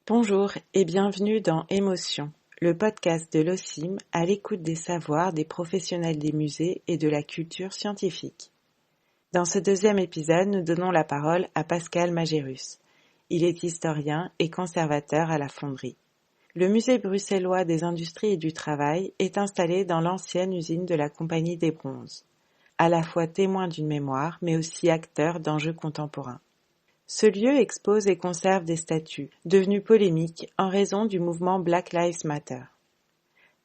Bonjour et bienvenue dans Émotion, le podcast de l'OSIM à l'écoute des savoirs des professionnels des musées et de la culture scientifique. Dans ce deuxième épisode, nous donnons la parole à Pascal Magérus. Il est historien et conservateur à la Fonderie. Le musée bruxellois des industries et du travail est installé dans l'ancienne usine de la Compagnie des Bronzes, à la fois témoin d'une mémoire mais aussi acteur d'enjeux contemporains. Ce lieu expose et conserve des statues, devenues polémiques en raison du mouvement Black Lives Matter.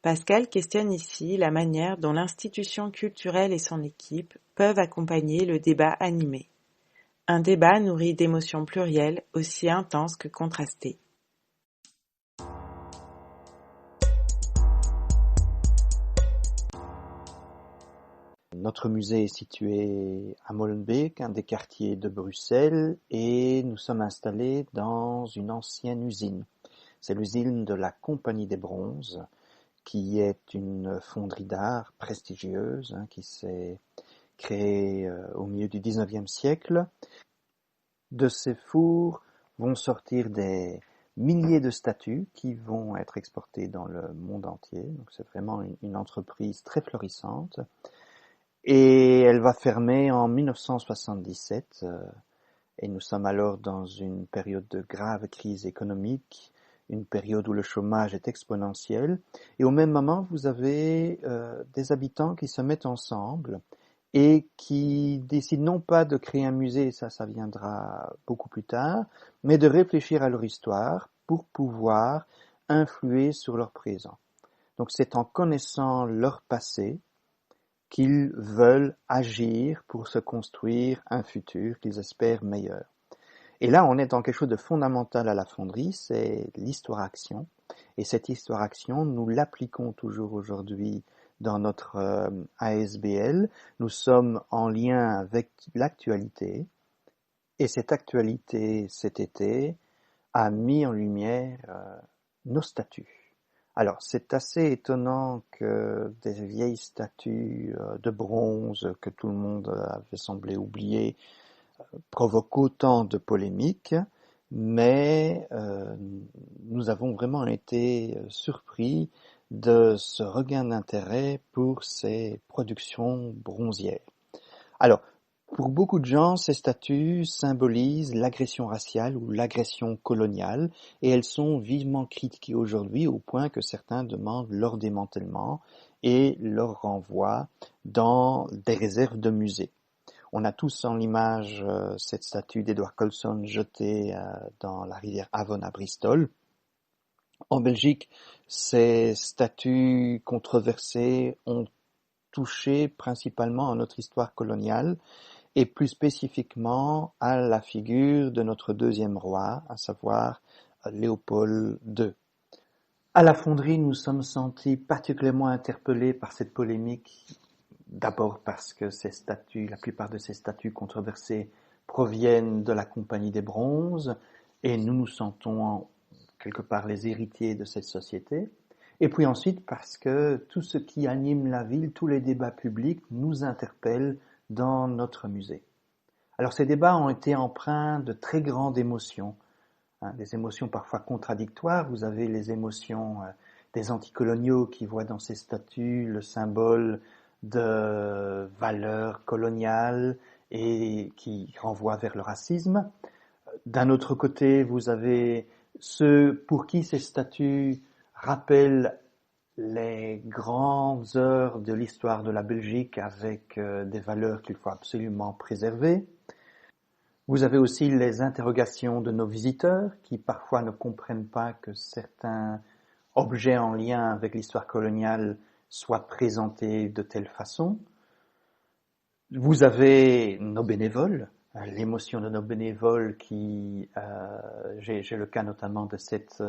Pascal questionne ici la manière dont l'institution culturelle et son équipe peuvent accompagner le débat animé. Un débat nourri d'émotions plurielles aussi intenses que contrastées. Notre musée est situé à Molenbeek, un des quartiers de Bruxelles, et nous sommes installés dans une ancienne usine. C'est l'usine de la Compagnie des Bronzes, qui est une fonderie d'art prestigieuse, qui s'est créée au milieu du XIXe siècle. De ces fours vont sortir des milliers de statues qui vont être exportées dans le monde entier. Donc c'est vraiment une entreprise très florissante. Et elle va fermer en 1977, et nous sommes alors dans une période de grave crise économique, une période où le chômage est exponentiel, et au même moment, vous avez des habitants qui se mettent ensemble et qui décident non pas de créer un musée, ça viendra beaucoup plus tard, mais de réfléchir à leur histoire pour pouvoir influer sur leur présent. Donc c'est en connaissant leur passé qu'ils veulent agir pour se construire un futur qu'ils espèrent meilleur. Et là, on est dans quelque chose de fondamental à la fonderie, c'est l'histoire-action. Et cette histoire-action, nous l'appliquons toujours aujourd'hui dans notre ASBL. Nous sommes en lien avec l'actualité. Et cette actualité, cet été, a mis en lumière nos statuts. Alors, c'est assez étonnant que des vieilles statues de bronze que tout le monde avait semblé oublier provoquent autant de polémiques, mais nous avons vraiment été surpris de ce regain d'intérêt pour ces productions bronzières. Alors, pour beaucoup de gens, ces statues symbolisent l'agression raciale ou l'agression coloniale, et elles sont vivement critiquées aujourd'hui au point que certains demandent leur démantèlement et leur renvoi dans des réserves de musées. On a tous en l'image cette statue d'Edward Colson jetée dans la rivière Avon à Bristol. En Belgique, ces statues controversées ont touché principalement à notre histoire coloniale, et plus spécifiquement à la figure de notre deuxième roi, à savoir Léopold II. À la fonderie, nous sommes sentis particulièrement interpellés par cette polémique, d'abord parce que la plupart de ces statues controversées proviennent de la Compagnie des Bronzes, et nous nous sentons quelque part les héritiers de cette société. Et puis ensuite parce que tout ce qui anime la ville, tous les débats publics nous interpellent dans notre musée. Alors ces débats ont été empreints de très grandes émotions, des émotions parfois contradictoires. Vous avez les émotions des anticoloniaux qui voient dans ces statues le symbole de valeurs coloniales et qui renvoient vers le racisme. D'un autre côté, vous avez ceux pour qui ces statues rappellent les grandes heures de l'histoire de la Belgique avec des valeurs qu'il faut absolument préserver. Vous avez aussi les interrogations de nos visiteurs qui parfois ne comprennent pas que certains objets en lien avec l'histoire coloniale soient présentés de telle façon. Vous avez nos bénévoles, l'émotion de nos bénévoles qui, j'ai le cas notamment de cette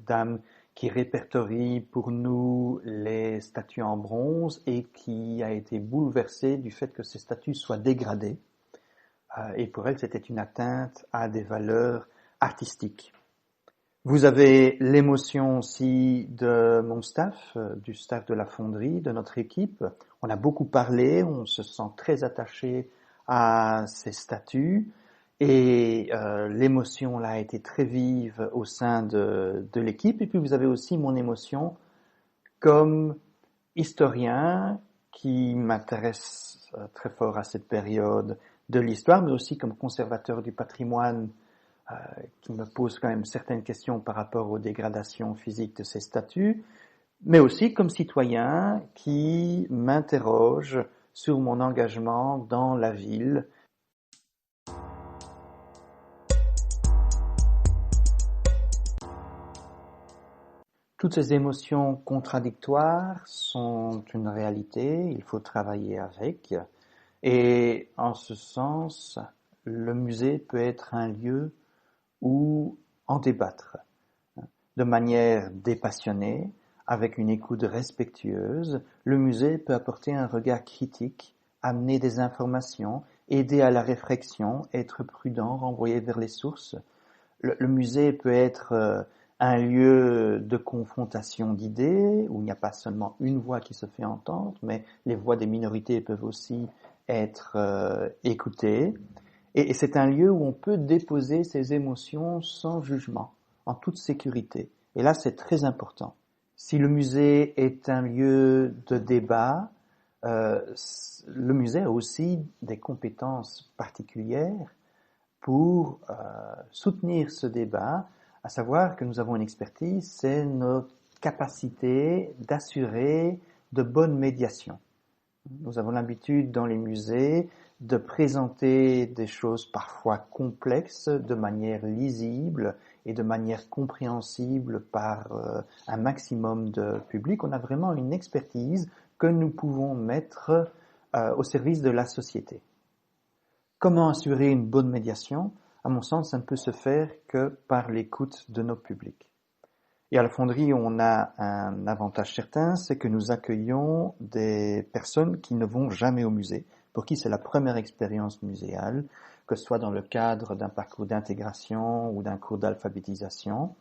dame qui répertorie pour nous les statues en bronze et qui a été bouleversée du fait que ces statues soient dégradées. Et pour elle, c'était une atteinte à des valeurs artistiques. Vous avez l'émotion aussi de mon staff, du staff de la fonderie, de notre équipe. On a beaucoup parlé, on se sent très attaché à ces statues Et l'émotion là a été très vive au sein de l'équipe. Et puis vous avez aussi mon émotion comme historien qui m'intéresse très fort à cette période de l'histoire, mais aussi comme conservateur du patrimoine qui me pose quand même certaines questions par rapport aux dégradations physiques de ces statues, mais aussi comme citoyen qui m'interroge sur mon engagement dans la ville. Toutes ces émotions contradictoires sont une réalité, il faut travailler avec. Et en ce sens, le musée peut être un lieu où en débattre de manière dépassionnée, avec une écoute respectueuse. Le musée peut apporter un regard critique, amener des informations, aider à la réflexion, être prudent, renvoyer vers les sources. Le musée peut être un lieu de confrontation d'idées, où il n'y a pas seulement une voix qui se fait entendre, mais les voix des minorités peuvent aussi être écoutées. Et c'est un lieu où on peut déposer ses émotions sans jugement, en toute sécurité. Et là, c'est très important. Si le musée est un lieu de débat, euh, le musée a aussi des compétences particulières pour soutenir ce débat, à savoir que nous avons une expertise, c'est notre capacité d'assurer de bonnes médiations. Nous avons l'habitude dans les musées de présenter des choses parfois complexes de manière lisible et de manière compréhensible par un maximum de public. On a vraiment une expertise que nous pouvons mettre au service de la société. Comment assurer une bonne médiation? À mon sens, ça ne peut se faire que par l'écoute de nos publics. Et à la Fonderie, on a un avantage certain, c'est que nous accueillons des personnes qui ne vont jamais au musée, pour qui c'est la première expérience muséale, que ce soit dans le cadre d'un parcours d'intégration ou d'un cours d'alphabétisation.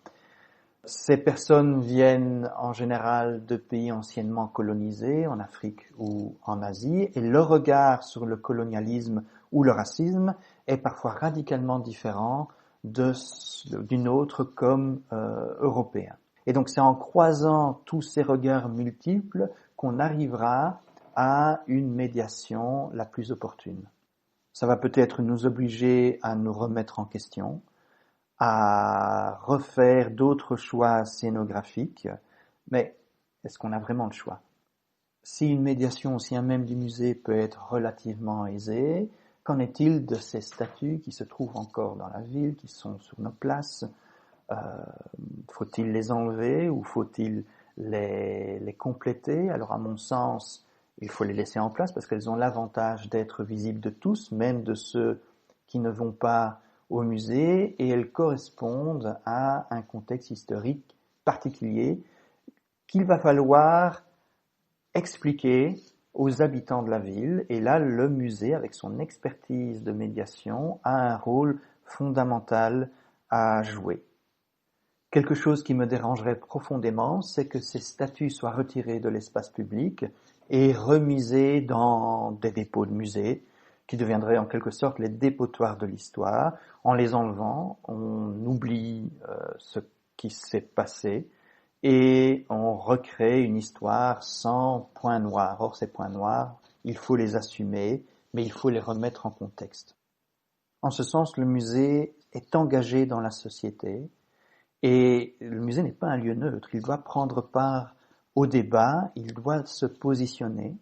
Ces personnes viennent en général de pays anciennement colonisés, en Afrique ou en Asie, et leur regard sur le colonialisme ou le racisme est parfois radicalement différent d'une autre comme européen. Et donc c'est en croisant tous ces regards multiples qu'on arrivera à une médiation la plus opportune. Ça va peut-être nous obliger à nous remettre en question, à refaire d'autres choix scénographiques, mais est-ce qu'on a vraiment le choix? Si une médiation au sein même du musée peut être relativement aisée, qu'en est-il de ces statues qui se trouvent encore dans la ville, qui sont sur nos places? Faut-il les enlever ou faut-il les compléter? Alors à mon sens, il faut les laisser en place parce qu'elles ont l'avantage d'être visibles de tous, même de ceux qui ne vont pas au musée, et elles correspondent à un contexte historique particulier qu'il va falloir expliquer aux habitants de la ville. Et là, le musée, avec son expertise de médiation, a un rôle fondamental à jouer. Quelque chose qui me dérangerait profondément, c'est que ces statues soient retirées de l'espace public et remisées dans des dépôts de musées, qui deviendraient en quelque sorte les dépotoirs de l'histoire. En les enlevant, on oublie ce qui s'est passé et on recrée une histoire sans points noirs. Or, ces points noirs, il faut les assumer, mais il faut les remettre en contexte. En ce sens, le musée est engagé dans la société et le musée n'est pas un lieu neutre. Il doit prendre part au débat, il doit se positionner,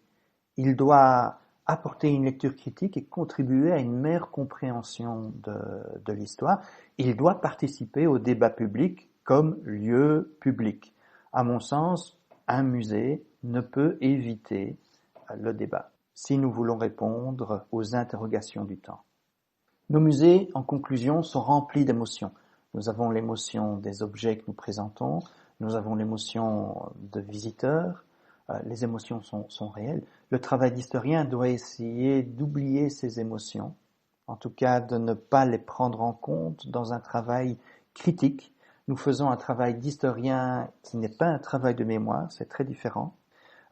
il doit apporter une lecture critique et contribuer à une meilleure compréhension de l'histoire. Il doit participer au débat public comme lieu public. À mon sens, un musée ne peut éviter le débat si nous voulons répondre aux interrogations du temps. Nos musées, en conclusion, sont remplis d'émotions. Nous avons l'émotion des objets que nous présentons, nous avons l'émotion de visiteurs, les émotions sont réelles. Le travail d'historien doit essayer d'oublier ces émotions, en tout cas de ne pas les prendre en compte dans un travail critique. Nous faisons un travail d'historien qui n'est pas un travail de mémoire, c'est très différent.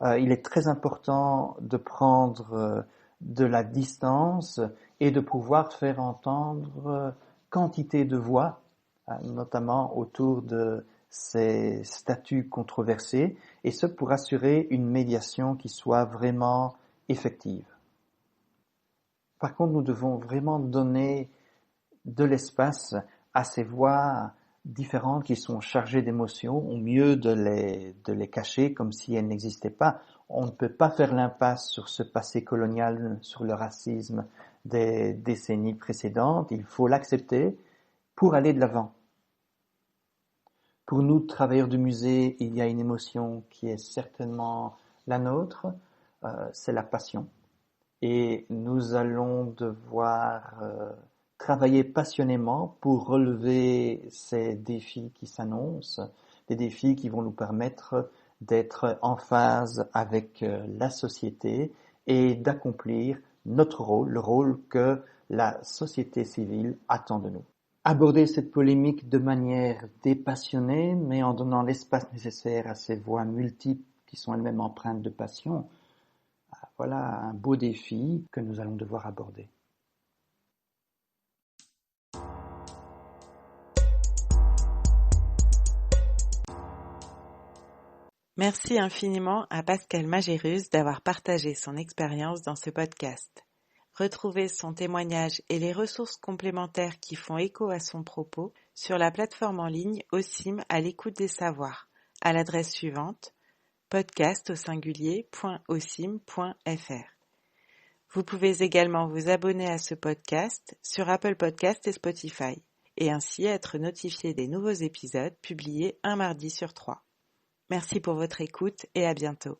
Il est très important de prendre de la distance et de pouvoir faire entendre quantité de voix, notamment autour de ces statuts controversés, et ce pour assurer une médiation qui soit vraiment effective. Par contre, nous devons vraiment donner de l'espace à ces voix différentes qui sont chargées d'émotions, au mieux de les cacher comme si elles n'existaient pas. On ne peut pas faire l'impasse sur ce passé colonial, sur le racisme des décennies précédentes. Il faut l'accepter pour aller de l'avant. Pour nous, travailleurs du musée, il y a une émotion qui est certainement la nôtre, c'est la passion. Et nous allons devoir travailler passionnément pour relever ces défis qui s'annoncent, des défis qui vont nous permettre d'être en phase avec la société et d'accomplir notre rôle, le rôle que la société civile attend de nous. Aborder cette polémique de manière dépassionnée, mais en donnant l'espace nécessaire à ces voix multiples qui sont elles-mêmes empreintes de passion, voilà un beau défi que nous allons devoir aborder. Merci infiniment à Pascal Magérus d'avoir partagé son expérience dans ce podcast. Retrouvez son témoignage et les ressources complémentaires qui font écho à son propos sur la plateforme en ligne OSIM à l'écoute des savoirs, à l'adresse suivante podcast.osim.fr. Vous pouvez également vous abonner à ce podcast sur Apple Podcasts et Spotify, et ainsi être notifié des nouveaux épisodes publiés un mardi sur 3. Merci pour votre écoute et à bientôt.